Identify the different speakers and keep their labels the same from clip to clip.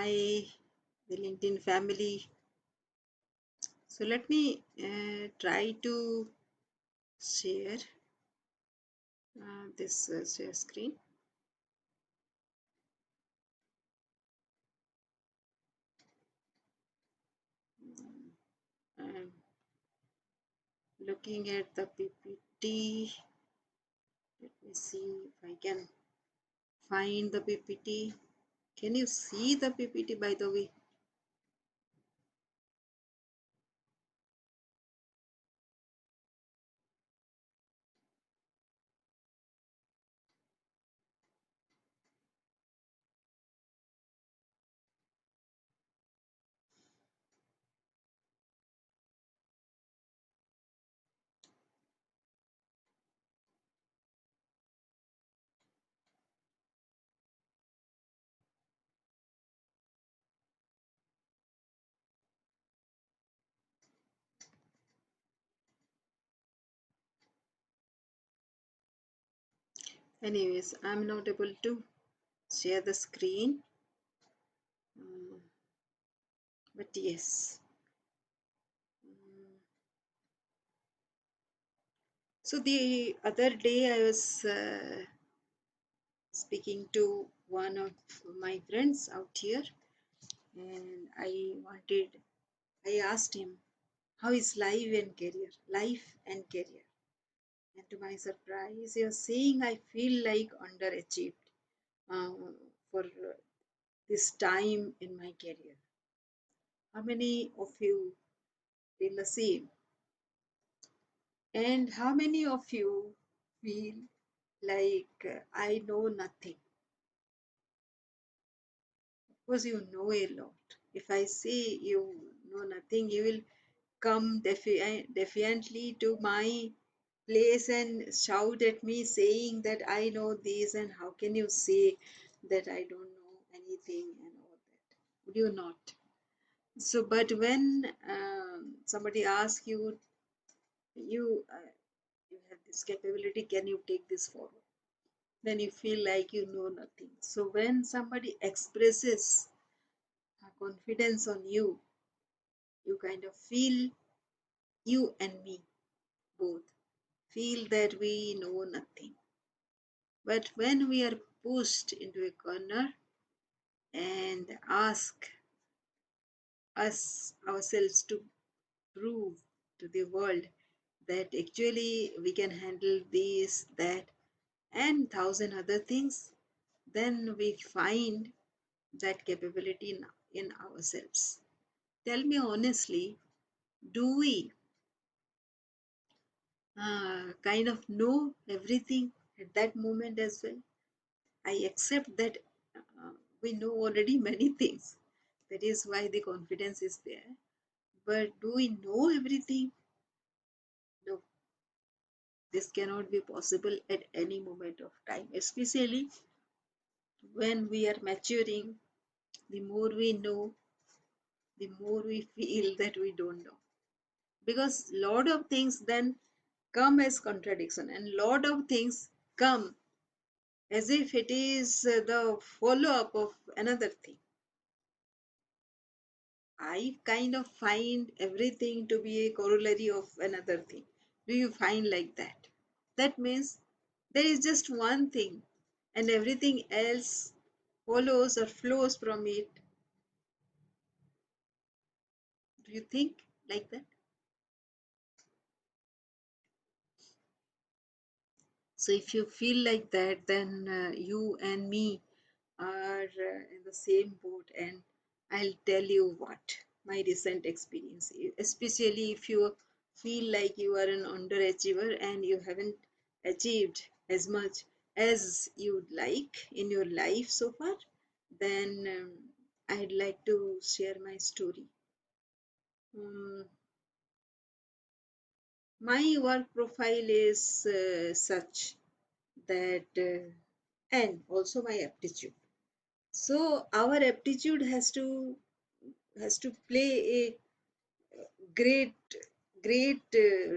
Speaker 1: Hi, the LinkedIn family. So let me try to share this share screen. I'm looking at the PPT. Let me see if I can find the PPT. Can you see the PPT, by the way? Anyways, I'm not able to share the screen. But yes. So the other day I was speaking to one of my friends out here, and I asked him, how is life and career? And to my surprise, he was saying, I feel like underachieved uh, for this time in my career. How many of you feel the same? And how many of you feel like I know nothing? Because you know a lot. If I say you know nothing, you will come defiantly to my place and shout at me saying that I know this, and how can you say that I don't know anything and all that? Would you not? So, but when somebody asks you, you have this capability, can you take this forward? Then you feel like you know nothing. So when somebody expresses confidence on you, you kind of feel, you and me both feel that we know nothing. But when we are pushed into a corner and ask us ourselves to prove to the world that actually we can handle this, that, and thousand other things, then we find that capability in ourselves. Tell me honestly, do we kind of know everything at that moment as well? I accept that we know already many things. That is why the confidence is there. But do we know everything? No, this cannot be possible at any moment of time, especially when we are maturing. The more we know, the more we feel that we don't know. Because lot of things then come as contradiction, and lot of things come as if it is the follow up of another thing. I kind of find everything to be a corollary of another thing. Do you find like that? That means there is just one thing and everything else follows or flows from it. Do you think like that? So if you feel like that, then you and me are in the same boat. And I'll tell you what my recent experience is, especially if you feel like you are an underachiever and you haven't achieved as much as you'd like in your life so far, then I'd like to share my story. Um, my work profile is such that, and also my aptitude. So our aptitude has to play a great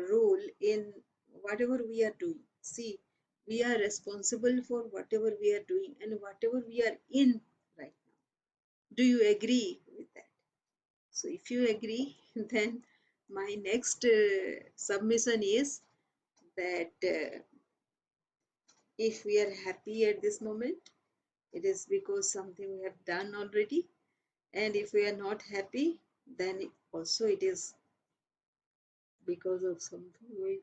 Speaker 1: role in whatever we are doing. See, we are responsible for whatever we are doing and whatever we are in right now. Do you agree with that? So if you agree, then my next submission is that if we are happy at this moment, it is because something we have done already. And if we are not happy, then also it is because of something we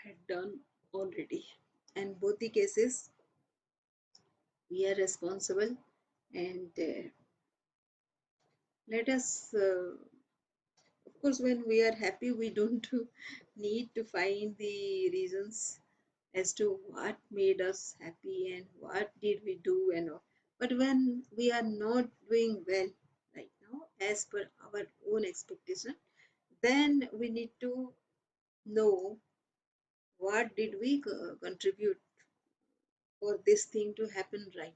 Speaker 1: had done already. And both the cases, we are responsible. And let us, of course, when we are happy, we don't need to find the reasons as to what made us happy and what did we do and all. But when we are not doing well right now, as per our own expectation, then we need to know what did we contribute for this thing to happen right.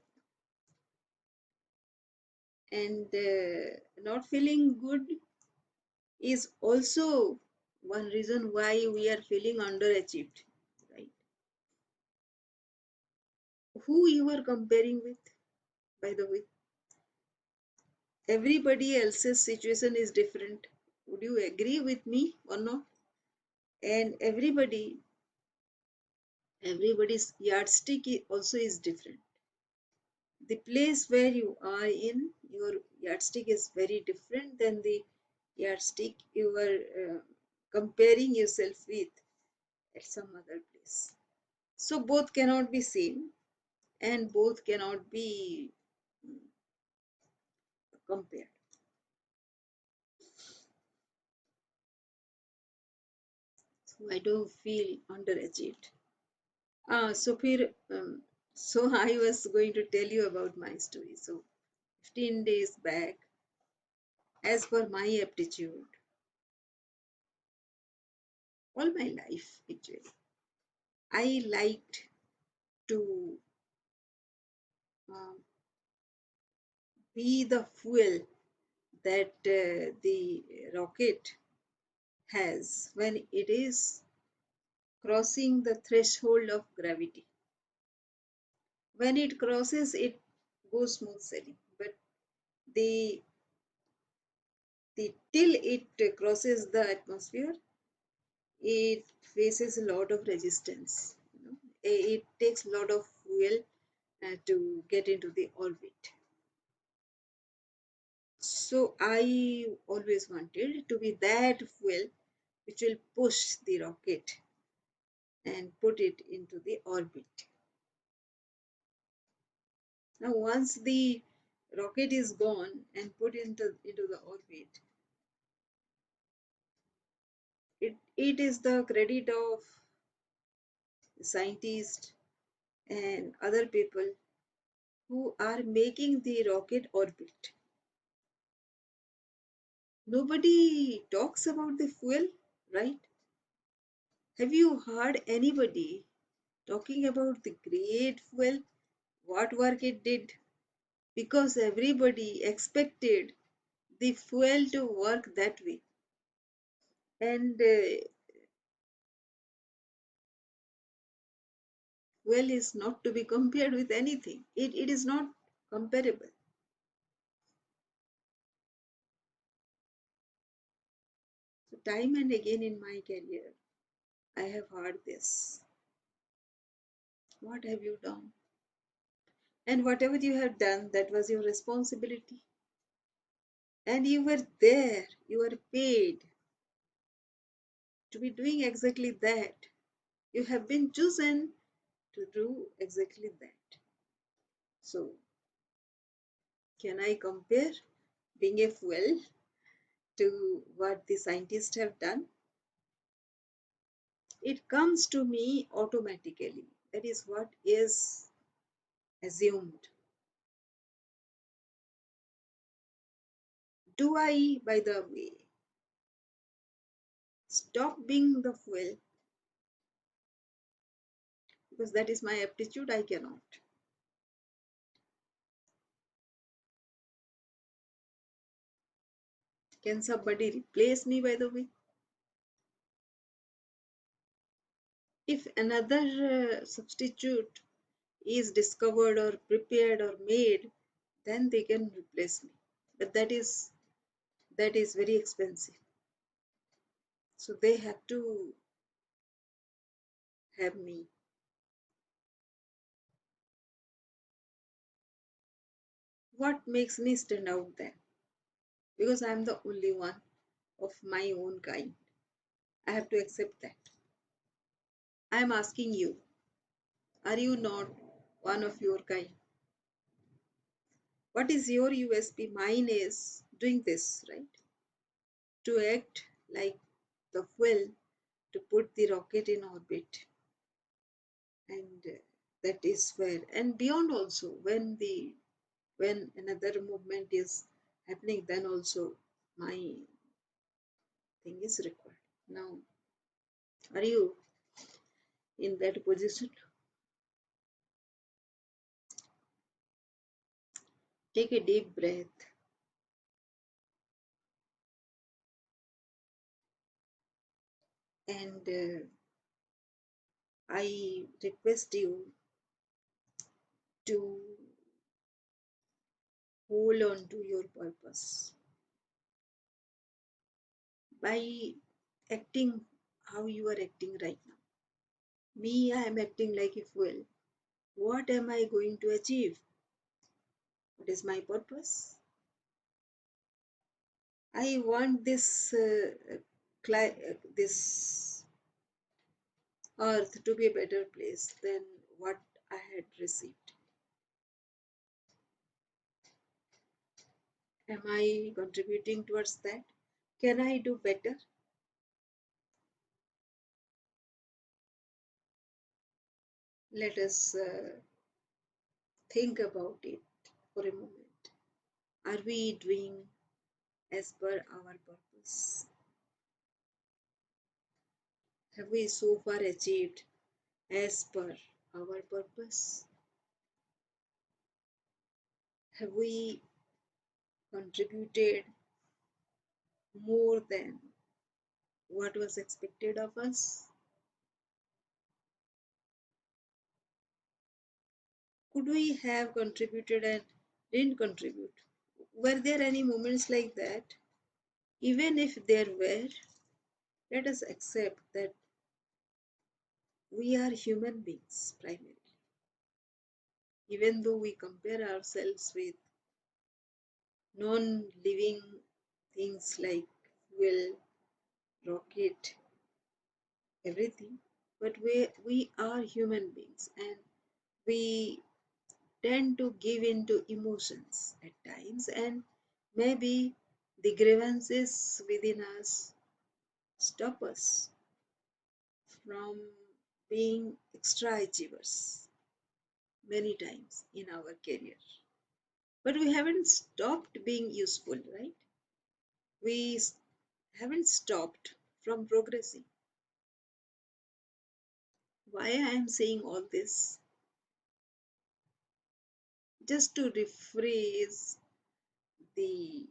Speaker 1: And not feeling good is also one reason why we are feeling underachieved, right? Who you are comparing with, by the way? Everybody else's situation is different. Would you agree with me or not? And everybody's yardstick also is different. The place where you are in, your yardstick is very different than the yardstick you are comparing yourself with at some other place. So both cannot be same and both cannot be mm, compared. So I don't feel underachieved. So Pir, so I was going to tell you about my story. So 15 days back, as per my aptitude, all my life actually, I liked to um, be the fuel that the rocket has when it is crossing the threshold of gravity. When it crosses, it goes smooth sailing. But the till it crosses the atmosphere, it faces a lot of resistance. It takes a lot of fuel to get into the orbit. So I always wanted to be that fuel which will push the rocket and put it into the orbit. Now, once the rocket is gone and put into the orbit, it is the credit of scientists and other people who are making the rocket orbit. Nobody talks about the fuel, right? Have you heard anybody talking about the great fuel, what work it did? Because everybody expected the fuel to work that way. And fuel is not to be compared with anything. It is not comparable. So time and again in my career, I have heard this. What have you done? And whatever you have done, that was your responsibility. And you were there, you were paid to be doing exactly that. You have been chosen to do exactly that. So, can I compare being a fuel to what the scientists have done? It comes to me automatically. That is what is assumed. Do I, by the way, stop being the fuel because that is my aptitude? I cannot. Can somebody replace me, by the way? If another substitute is discovered or prepared or made, then they can replace me. but that is very expensive. So they have to have me. What makes me stand out then? Because I'm the only one of my own kind. I have to accept that. I'm asking you, are you not one of your kind? What is your USP? Mine is doing this, right? To act like the fuel to put the rocket in orbit. And that is where, and beyond also, when another movement is happening, then also my thing is required. Now, are you in that position? Take a deep breath and I request you to hold on to your purpose by acting how you are acting right now. Me, I am acting like a fool. What am I going to achieve? What is my purpose? I want this earth to be a better place than what I had received. Am I contributing towards that? Can I do better? Let us think about it for a moment. Are we doing as per our purpose? Have we so far achieved as per our purpose? Have we contributed more than what was expected of us? Could we have contributed and didn't contribute? Were there any moments like that? Even if there were, let us accept that we are human beings primarily. Even though we compare ourselves with non living things like will, rocket, everything, but we are human beings and we tend to give into emotions at times, and maybe the grievances within us stop us from being extra achievers many times in our career. But we haven't stopped being useful, right? We haven't stopped from progressing. Why I am saying all this? Just to rephrase the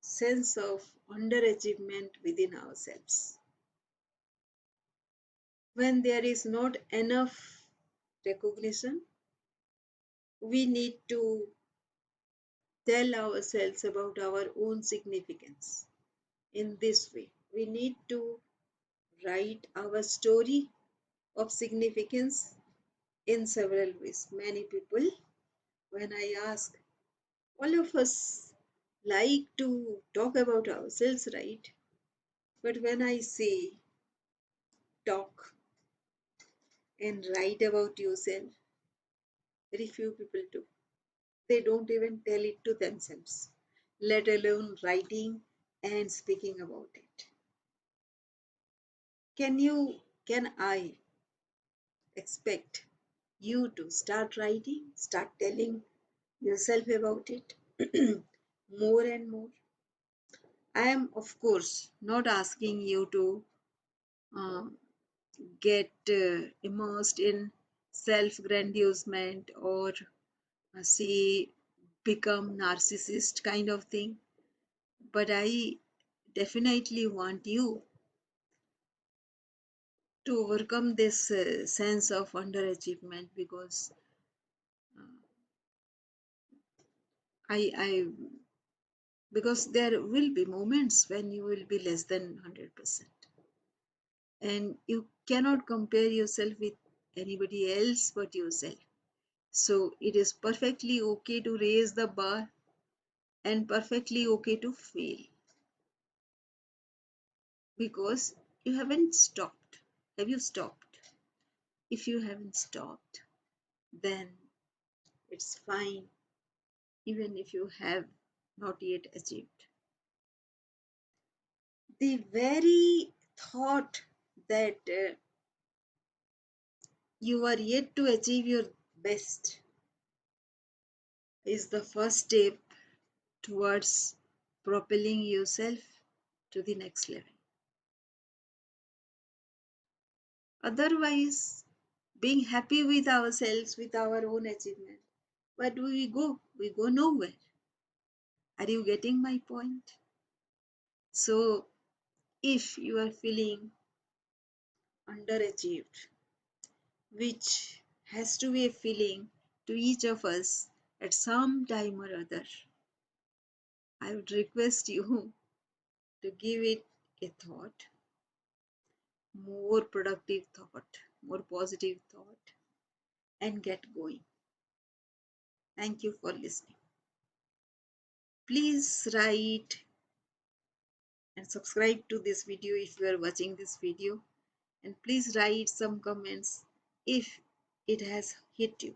Speaker 1: sense of underachievement within ourselves. When there is not enough recognition, we need to tell ourselves about our own significance in this way. We need to write our story of significance in several ways. Many people, when I ask, all of us like to talk about ourselves, right? But when I say talk and write about yourself, very few people do. They don't even tell it to themselves, let alone writing and speaking about it. Can I expect you to start writing, start telling yourself about it more and more? I am, of course, not asking you to uh, get immersed in self grandiosement or say become narcissist kind of thing, but I definitely want you to overcome this sense of underachievement, because uh, I because there will be moments when you will be less than 100%, and you cannot compare yourself with anybody else but yourself. So it is perfectly okay to raise the bar and perfectly okay to fail, because you haven't stopped. Have you stopped? If you haven't stopped, then it's fine, even if you have not yet achieved. The very thought that you are yet to achieve your best is the first step towards propelling yourself to the next level. Otherwise, being happy with ourselves, with our own achievement, where do we go? We go nowhere. Are you getting my point? So, if you are feeling underachieved, which has to be a feeling to each of us at some time or other, I would request you to give it a thought, more productive thought, more positive thought, and get going. Thank you for listening. Please write and subscribe to this video if you are watching this video, and please write some comments if it has hit you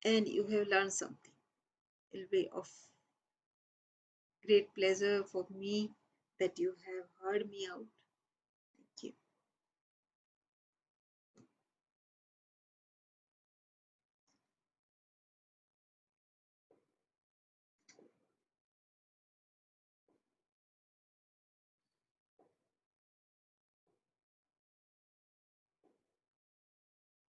Speaker 1: and you have learned something. It will be of great pleasure for me that you have heard me out.